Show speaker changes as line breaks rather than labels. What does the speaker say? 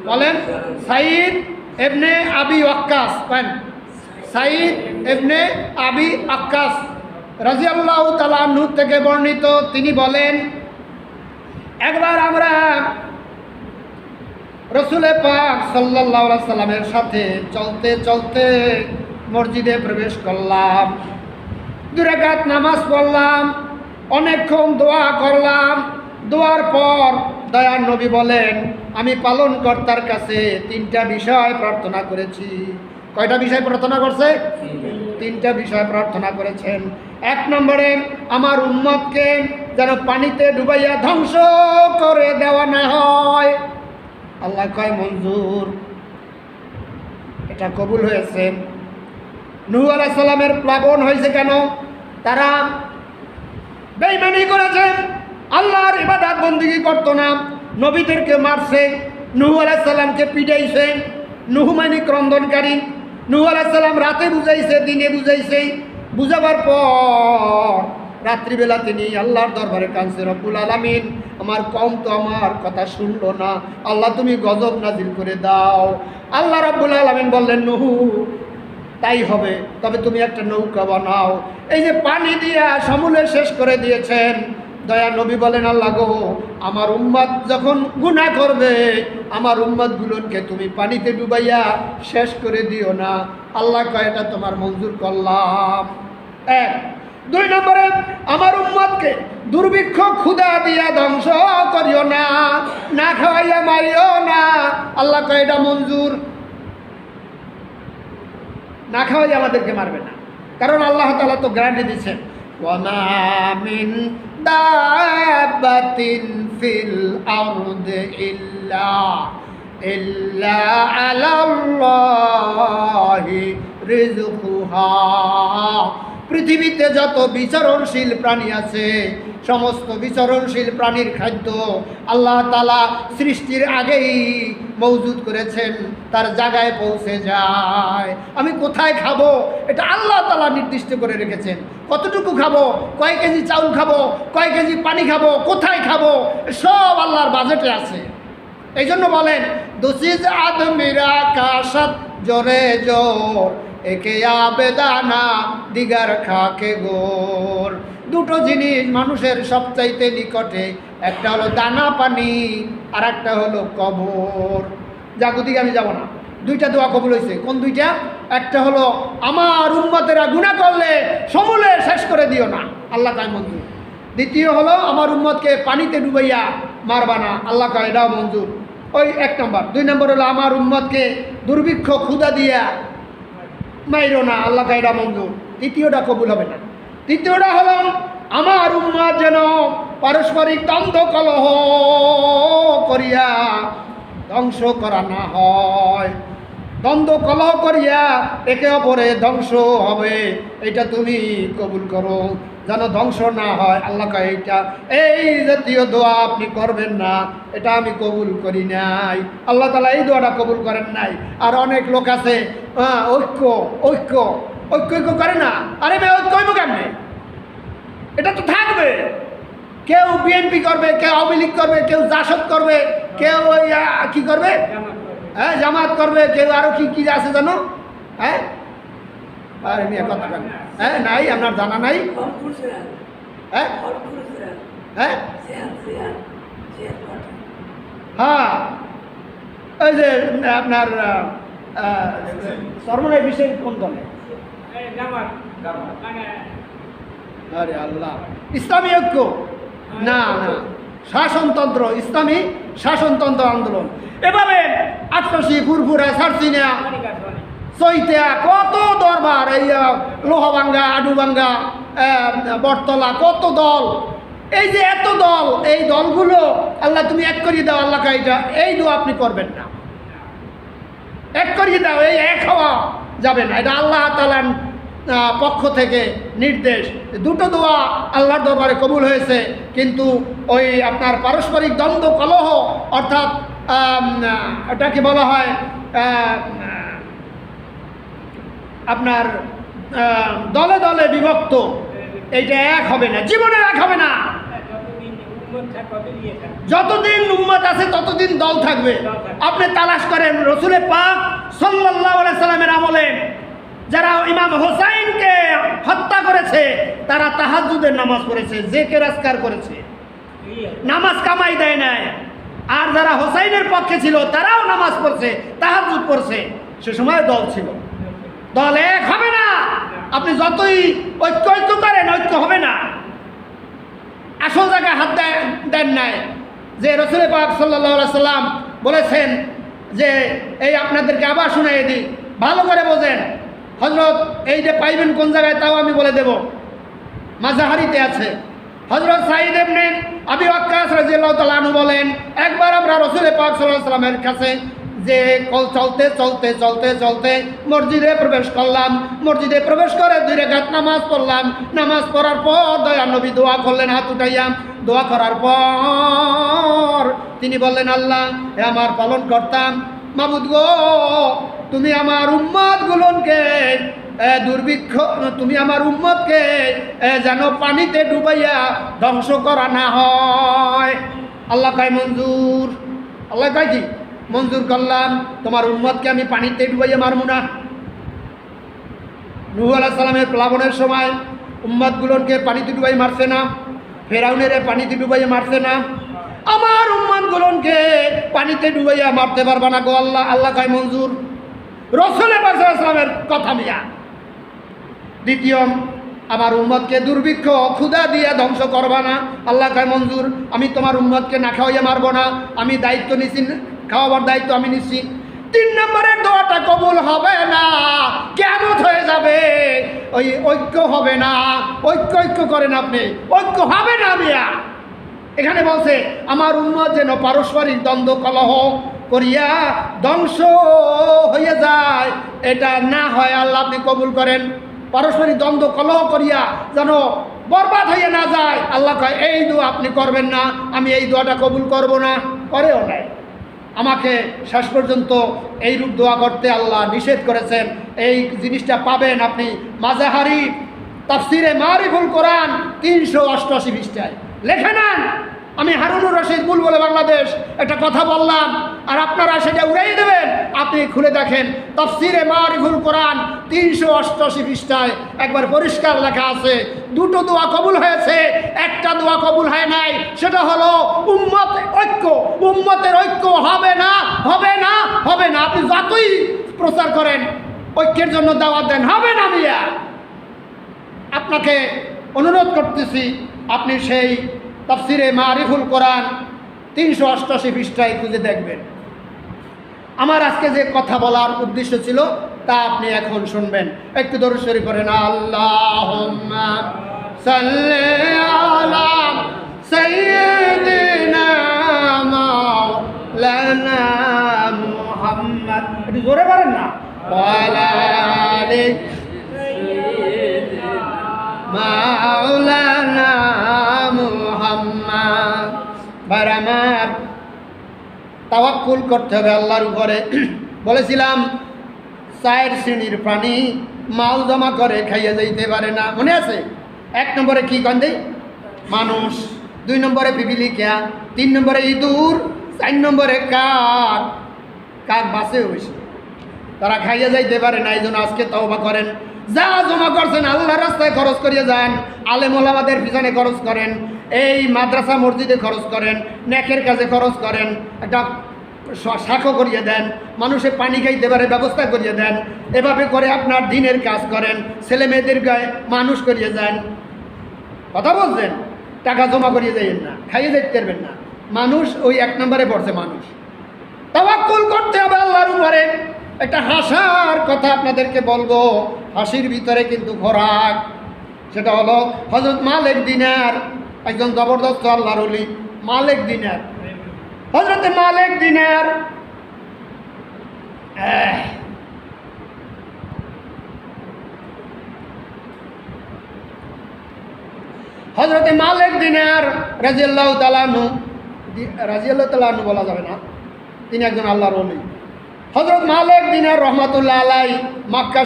বলেন সাইদ ইবনে আবি ওয়াক্কাস। বলেন সাইদ ইবনে আবি ওয়াক্কাস রাদিয়াল্লাহু তাআলা আনহু থেকে বর্ণিত, তিনি বলেন একবার আমরা রাসূল পাক সাল্লাল্লাহু আলাইহি সাল্লামের সাথে চলতে চলতে মসজিদে প্রবেশ করলাম, 2 রাকাত নামাজ পড়লাম, অনেকক্ষণ দোয়া করলাম। দোয়ার পর দয়ার নবী বলেন আমি পালনকর্তার কাছে 3টা বিষয় প্রার্থনা করেছি। কয়টা বিষয় প্রার্থনা করছে? 3টা বিষয় প্রার্থনা করেছেন। 1 নম্বরে আমার উম্মতকে যেন পানিতে ডুবাইয়া ধ্বংস করে দেওয়া না হয়। আল্লাহ কয় মঞ্জুর, এটা কবুল হয়েছে। নূহ আলাইহিস সালামের প্লাবন হয়েছে কেন? তারা বেঈমানি করেছে, আল্লাহর ইবাদত বন্দেগী করতো না, নবীদেরকে মারছে, নূহ আলাইহিস সালামকে পিটাইছে। নূহ মানে ক্রন্দনকারী। নূহ আলাইহিস সালাম রাতে বুঝাইছে, দিনে বুঝাইছে, বুঝাবার পর রাত্রিবেলা তিনি আল্লাহর দরবারে কাঁদছে, রব্বুল আলামিন আমার কওম তো আমার কথা শুনলো না, আল্লাহ তুমি গজব নাজিল করে দাও। আল্লাহ রব্বুল আলামিন বললেন নূহ তাই হবে, তবে তুমি একটা নৌকা বানাও। এই যে পানি দিয়া সমূলে শেষ করে দিয়েছেন। দয়া নবী বলেন আল্লাহ গো, আমার উম্মত যখন গুনাহ করবে আমার উম্মতগুলোকে তুমি পানিতে ডুবাইয়া শেষ করে দিও না। আল্লাহ কয় এটা তোমার মঞ্জুর করলাম। 1। 2 নম্বরে আমার উম্মতকে দুর্ভিক্ষ ক্ষুধা দিয়া ধ্বংস করিও না, না খাওয়াইয়া মারিও না। আল্লাহ কয় এটা মঞ্জুর। না খাওয়াই আমাদেরকে মারবে না, কারণ আল্লাহ তাআলা তো গ্যারান্টি দিচ্ছেন ওয়ামা মিন দাব্বাতিন ফিল আরদি ইল্লা আলাল্লাহি রিজকুহা। পৃথিবীতে যত বিচরণশীল প্রাণী আছে সমস্ত বিচরণশীল প্রাণীর খাদ্য আল্লাহ তাআলা সৃষ্টির আগেই মজুদ করেছেন, তার জায়গায় পৌঁছে যায়। আমি কোথায় খাবো এটা আল্লাহ তাআলা নির্দিষ্ট করে রেখেছেন। কতটুকু খাবো, কয় কেজি চাউল খাবো, কয় কেজি পানি খাবো, কোথায় খাবো, সব আল্লাহর বাজেটে আছে। এই জন্য বলেন দুসিজ আদমিরা কাশাত জোরে জোর একে আবেদানা দিগার খাকে গোর। 2টো জিনিস মানুষের সবচাইতে নিকটে, একটা হলো দানা পানি আর একটা হলো কবর। জাগতিকে আমি যাব না, 2টা দোয়া কবুল হয়েছে। কোন 2টা? একটা হলো আমার উম্মতেরা গুনাহ করলে সমূলে শেষ করে দিও না, আল্লাহ কয় মঞ্জুর। দ্বিতীয় হলো আমার উম্মতকে পানিতে ডুবাইয়া মারবা না, আল্লাহ কয় এটাও মঞ্জুর। ওই 1 নম্বর। 2 নম্বর হলো আমার উম্মতকে দুর্ভিক্ষ ক্ষুধা দিয়া মাইরো না, আল্লাহ কয় এটা মঞ্জুর। তৃতীয়টা কবুল হবে না। তৃতীয়টা হলো আমার উম্মত যেন পারস্পরিক দ্বন্দ্ব কলহ করিয়া ধ্বংস করা না হয়। দ্বন্দ্ব কলহ করিয়া একে অপরে ধ্বংস হবে, এটা তুমি কবুল করো, যেন ধ্বংস না হয়। আল্লাহ কয় এইটা এই জাতীয় দোয়া আপনি করবেন না, এটা আমি কবুল করি নাই। আল্লাহ তাআলা এই দোয়াটা কবুল করেন নাই। আর অনেক লোক আছে ঐক্য ঐক্য ঐক্য ঐক্য করে না। আরে ভাই ঐক্য হইব কেমনে? এটা তো থাকবে। কেউ বিএনপি করবে, কেউ আওয়ামী লীগ করবে, কেউ জাসদ করবে, কেউ ওই কি করবে, হ্যাঁ জামাত করবে, কেউ আরো কি কি আছে জানো? হ্যাঁ আরে নিয়ে কথা বলেন। হ্যাঁ নাই, আপনার জানা নাই? হ্যাঁ হ্যাঁ হ্যাঁ ওই যে আপনার সরমনাই বিষয় কোন দলে? আরে আল্লাহ, ইসলামী ঐক্য না না, শাসনতন্ত্র, ইসলামী শাসনতন্ত্র আন্দোলন। এভাবে আটশি ফুরফুরা সারসিনা চৈতিয়া কত দরবার, এই লোহাভাঙ্গা আডুভাঙ্গা বটতলা কত দল, এই যে এত দল, এই দলগুলো আল্লাহ তুমি এক করিয়ে দাও। আল্লাহ কাইটা এই দোয়া আপনি করবেন না, এক করিয়ে দাও, এই এক হওয়া যাবে না। এটা আল্লাহ তাআলার পক্ষ থেকে নির্দেশ। 2টো দোয়া আল্লাহর দরবারে কবুল হয়েছে, কিন্তু ওই আপনার পারস্পরিক দ্বন্দ্ব কলহ অর্থাৎ এটাকে বলা হয় আপনার দলে দলে বিভক্ত, এইটা এক হবে না, জীবনে এক হবে না। যতদিন উম্মত আছে ততদিন দল থাকবে। আপনি তালাশ করেন রসুল পাক সাল্লাল্লাহু আলাইহি সাল্লামের আমলে যারা ইমাম হোসাইনকে হত্যা করেছে তারা তাহাজ্জুদের নামাজ পড়েছে, জিকির আজকার করেছে, নামাজ কামাই দেয় নাই। আর যারা হোসাইনের পক্ষে ছিল তারাও নামাজ পড়ছে, তাহাজ্জুদ পড়ছে। সে সময় দল ছিল, দল এক হবে না। আপনি যতই ঐক্য করেন ঐক্য হবে না। আসল জায়গায় হাত দেন নাই। যে রসুল পাক সাল্লাল্লাহু আলাইহি সাল্লাম বলেছেন যে এই আপনাদেরকে আবার শুনাইয়ে দিই, ভালো করে বোঝেন। হযরত এই যে পাইবেন কোন জায়গায় তাও আমি বলে দেব, মাজাহারিতে আছে। হযরত সাঈদ ইবনে আবি ওয়াক্কাস রাদিয়াল্লাহু তাআলা আনহু বলেন, একবার আমরা রসুল পাক সাল্লাল্লাহু আলাইহি সাল্লামের কাছে যে চলতে চলতে চলতে চলতে মসজিদে প্রবেশ করলাম। মসজিদে প্রবেশ করে 2 রাকাত নামাজ পড়লাম। নামাজ পড়ার পর দয়ার নবী দোয়া করলেন হাত উঠাইয়া। দোয়া করার পর তিনি বললেন, আল্লাহ হে আমার পালন করতাম, মাবুদ গো তুমি আমার উম্মতগুলোকে দুর্ভিক্ষ, তুমি আমার উম্মতকে যেন পানিতে ডুবাইয়া ধ্বংস করা না হয়। আল্লাহ কয় মঞ্জুর। আল্লাহ কয় কি? মঞ্জুর করলাম, তোমার উম্মতকে আমি পানিতে ডুবাইয়া মারবো না। নূহ আলাইহিস সালামের প্লাবনের সময় উম্মতগুলোকে পানিতে ডুবাই মারছে না? ফেরাউনের পানিতে ডুবাইয়া মারছে না? আমার উম্মতগুলোকে পানিতে ডুবাইয়া মারতে পারবা না গো আল্লাহ। আল্লাহ কয় মঞ্জুর। রাসূল পাক সাল্লাল্লাহু আলাইহি ওয়াসাল্লামের কথা মিয়া। দ্বিতীয়, আমার উম্মতকে দুর্ভিক্ষ ক্ষুধা দিয়ে ধ্বংস করবা না। আল্লাহ কয় মঞ্জুর। আমি তোমার উম্মতকে না খাওয়াইয়া মারবো না, আমি দায়িত্ব নিছি, খাওয়াবার দায়িত্ব আমি নিচ্ছি। 3 নম্বরের দোয়াটা কবুল হবে না, কিয়ামত হয়ে যাবে, ওই ঐক্য হবে না। ঐক্য করেন আপনি, ঐক্য হবে না মিয়া। এখানে বলছে আমার উম্মত যেন পারস্পরিক দ্বন্দ্ব কলহ করিয়া ধ্বংস হয়ে যায়, এটা না হয় আল্লাহ আপনি কবুল করেন। পারস্পরিক দ্বন্দ্ব কলহ করিয়া যেন বরবাদ হয়ে না যায়, আল্লাহ কয় এই দোয়া আপনি করবেন না, আমি এই দোয়াটা কবুল করব না। করেও নাই। আমাকে শেষ পর্যন্ত এইরূপ দোয়া করতে আল্লাহ নিষেধ করেছেন। এই জিনিসটা পাবেন আপনি মাজাহারি তাফসিরে মারিফুল কোরআন 388 পৃষ্ঠায় লেখে নেন। আমি হারুনুর রশিদ বুলবুল বাংলাদেশ একটা কথা বললাম আর আপনারা সেটা উড়াইয়ে দেবেন। আপনি খুলে দেখেন তাফসিরে মারিফুল কোরআন 388 পৃষ্ঠায় একবার পরিষ্কার লেখা আছে, 2টো দোয়া কবুল হয়েছে, একটা দোয়া কবুল হয় নাই। সেটা হলো উম্মত ঐক্য। উম্মতের ঐক্য হবে না, হবে না, হবে না। আপনি যতই প্রচার করেন, ঐক্যের জন্য দাওয়াত দেন, হবে না মিয়া। আপনাকে অনুরোধ করতেছি আপনি সেই তাফসিরে মারিফুল কোরআন 388 পৃষ্ঠায় খুঁজে দেখবেন। আমার আজকে যে কথা বলার উদ্দেশ্য ছিল তা আপনি এখন শুনবেন। একটু দরুদ শরীফ পড়েন। আল্লাহুম্মা সাল্লি আলা সাইয়্যিদিনা মাওলানা মুহাম্মদ। একটু জোরে বলেন না। ওয়ালা আলি মাওলানা মুহাম্মদ। আমার তাওয়াক্কুল করতে হবে আল্লাহর উপরে। বলেছিলাম 4 শ্রেণীর প্রাণী মাল জমা করে খাইয়ে যাইতে পারে না, মনে আছে? 1 নম্বরে কি গন্ধে? মানুষ। 2 নম্বরে পিপিলিকা, 3 নম্বরে ইঁদুর, 4 নম্বরে কাক। কাক বাসে হয়েছে, তারা খাইয়ে যাইতে পারে না। এই জন্য আজকে তওবা করেন, যা জমা করছেন আল্লাহর রাস্তায় খরচ করিয়ে যান, আলেম ওলামাদের পিছনে খরচ করেন, এই মাদ্রাসা মসজিদে খরচ করেন, নেকের কাজে খরচ করেন, একটা শাখো করিয়ে দেন, মানুষের পানি খাইতে পারে ব্যবস্থা করিয়ে দেন। এভাবে করে আপনার দিনের কাজ করেন, ছেলে মেয়েদের গায়ে মানুষ করিয়ে যান। কথা বলছেন? টাকা জমা করিয়ে যাইয়েন না, খাইয়ে যাইতে পারবেন না। মানুষ ওই 1 নম্বরে পড়ছে মানুষ। তাওয়াক্কুল করতে হবে আল্লাহর উপরে। একটা হাসার কথা আপনাদেরকে বলবো, হাসির ভিতরে কিন্তু খোরাক। সেটা হলো হযরত মালিক দিনার, একজন জবরদস্ত আল্লাহর ওলি। মালিক দিনার, হযরত মালিক দিনার হযরত মালিক দিনার রাদিয়াল্লাহু তাআলা আনহু, রাদিয়াল্লাহু তাআলা আনহু বলা যাবে না, তিনি একজন আল্লাহর ওলি। হযরত মালিক দিনার রহমাতুল্লাহ আলাইহি মক্কা